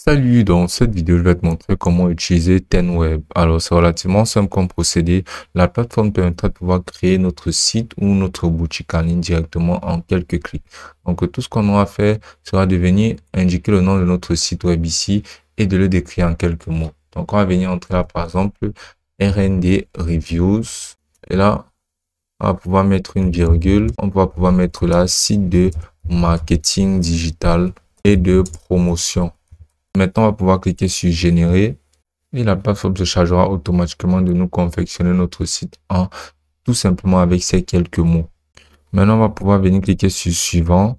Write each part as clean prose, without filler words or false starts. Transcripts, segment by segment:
Salut, dans cette vidéo, je vais te montrer comment utiliser Tenweb. Alors, c'est relativement simple comme procédé. La plateforme permettra de pouvoir créer notre site ou notre boutique en ligne directement en quelques clics. Donc, tout ce qu'on aura à faire sera de venir indiquer le nom de notre site web ici et de le décrire en quelques mots. Donc, on va venir entrer là, par exemple, RND Reviews. Et là, on va pouvoir mettre une virgule. On va pouvoir mettre là site de marketing digital et de promotion. Maintenant, on va pouvoir cliquer sur générer et la plateforme se chargera automatiquement de nous confectionner notre site en tout simplement avec ces quelques mots. Maintenant, on va pouvoir venir cliquer sur suivant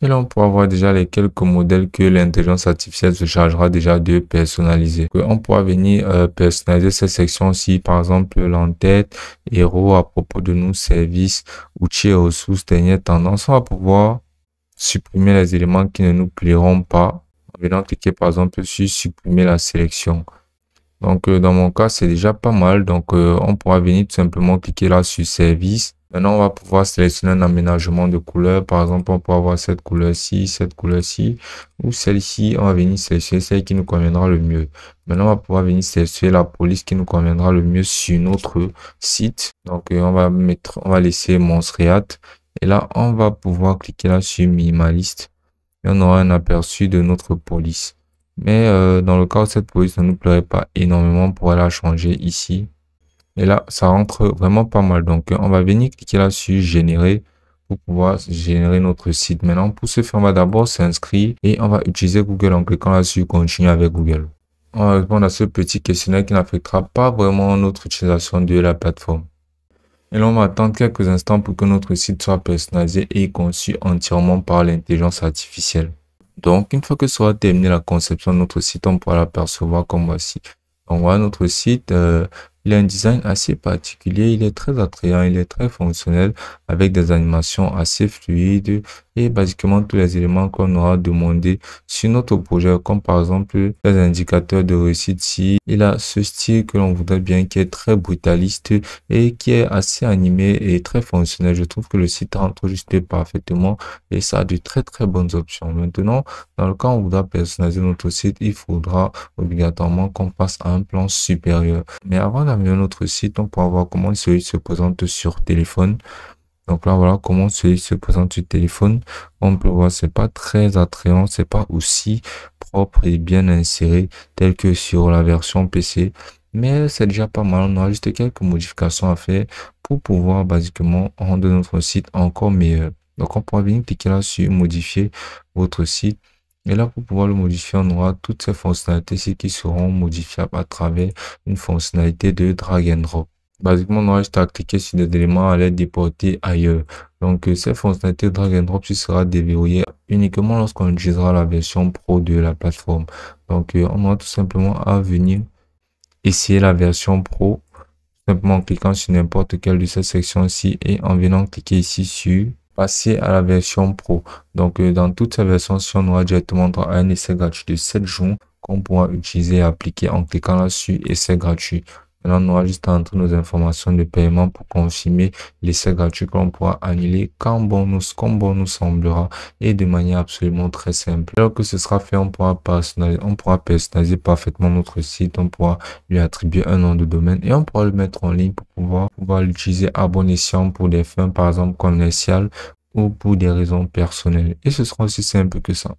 et là, on pourra voir déjà les quelques modèles que l'intelligence artificielle se chargera déjà de personnaliser. On pourra venir personnaliser cette section-ci, par exemple l'entête, héros à propos de nous, services, outils et ressources, dernière tendance. On va pouvoir supprimer les éléments qui ne nous plairont pas. Venant cliquer par exemple sur supprimer la sélection. Donc dans mon cas c'est déjà pas mal. Donc on pourra venir tout simplement cliquer là sur service. Maintenant on va pouvoir sélectionner un aménagement de couleur. Par exemple on peut avoir cette couleur-ci ou celle-ci. On va venir sélectionner celle qui nous conviendra le mieux. Maintenant on va pouvoir venir sélectionner la police qui nous conviendra le mieux sur notre site. Donc on va laisser Monsreat. Et là on va pouvoir cliquer là sur minimaliste. Et on aura un aperçu de notre police. Mais dans le cas où cette police ne nous plairait pas énormément, on pourrait la changer ici. Et là, ça rentre vraiment pas mal. Donc, on va venir cliquer là sur générer pour pouvoir générer notre site. Maintenant, pour ce faire, on va d'abord s'inscrire et on va utiliser Google en cliquant là sur continuer avec Google. On va répondre à ce petit questionnaire qui n'affectera pas vraiment notre utilisation de la plateforme. Et là, on va attendre quelques instants pour que notre site soit personnalisé et conçu entièrement par l'intelligence artificielle. Donc, une fois que sera terminé la conception de notre site, on pourra l'apercevoir comme voici. Donc, voilà notre site. Il a un design assez particulier, il est très attrayant, il est très fonctionnel avec des animations assez fluides et basiquement tous les éléments qu'on aura demandé sur notre projet, comme par exemple les indicateurs de réussite. Si il a ce style que l'on voudrait bien, qui est très brutaliste et qui est assez animé et très fonctionnel. Je trouve que le site rentre juste parfaitement et ça a de très bonnes options. Maintenant, dans le cas où on voudra personnaliser notre site, il faudra obligatoirement qu'on passe à un plan supérieur. Mais avant d'amener notre site, on pourra voir comment celui se présente sur téléphone. Donc là, voilà comment celui se présente sur téléphone. On peut voir, c'est pas très attrayant, c'est pas aussi propre et bien inséré tel que sur la version PC. Mais c'est déjà pas mal. On aura juste quelques modifications à faire pour pouvoir basiquement rendre notre site encore meilleur. Donc on pourra venir cliquer là sur modifier votre site. Et là, pour pouvoir le modifier, on aura toutes ces fonctionnalités qui seront modifiables à travers une fonctionnalité de drag and drop. Basiquement, on aura juste à cliquer sur des éléments à les déporter ailleurs. Donc, cette fonctionnalité drag and drop sera déverrouillée uniquement lorsqu'on utilisera la version pro de la plateforme. Donc, on aura tout simplement à venir essayer la version pro, simplement en cliquant sur n'importe quelle de ces sections-ci et en venant cliquer ici sur passer à la version pro. Donc, dans toutes ces versions, si on aura directement droit à un essai gratuit de 7 jours qu'on pourra utiliser et appliquer en cliquant là-dessus essai gratuit. Maintenant, on aura juste à entrer nos informations de paiement pour confirmer l'essai gratuit que l'on pourra annuler comme bon nous semblera et de manière absolument très simple. Alors que ce sera fait, on pourra personnaliser parfaitement notre site, on pourra lui attribuer un nom de domaine et on pourra le mettre en ligne pour pouvoir l'utiliser à bon escient pour des fins, par exemple, commerciales ou pour des raisons personnelles. Et ce sera aussi simple que ça.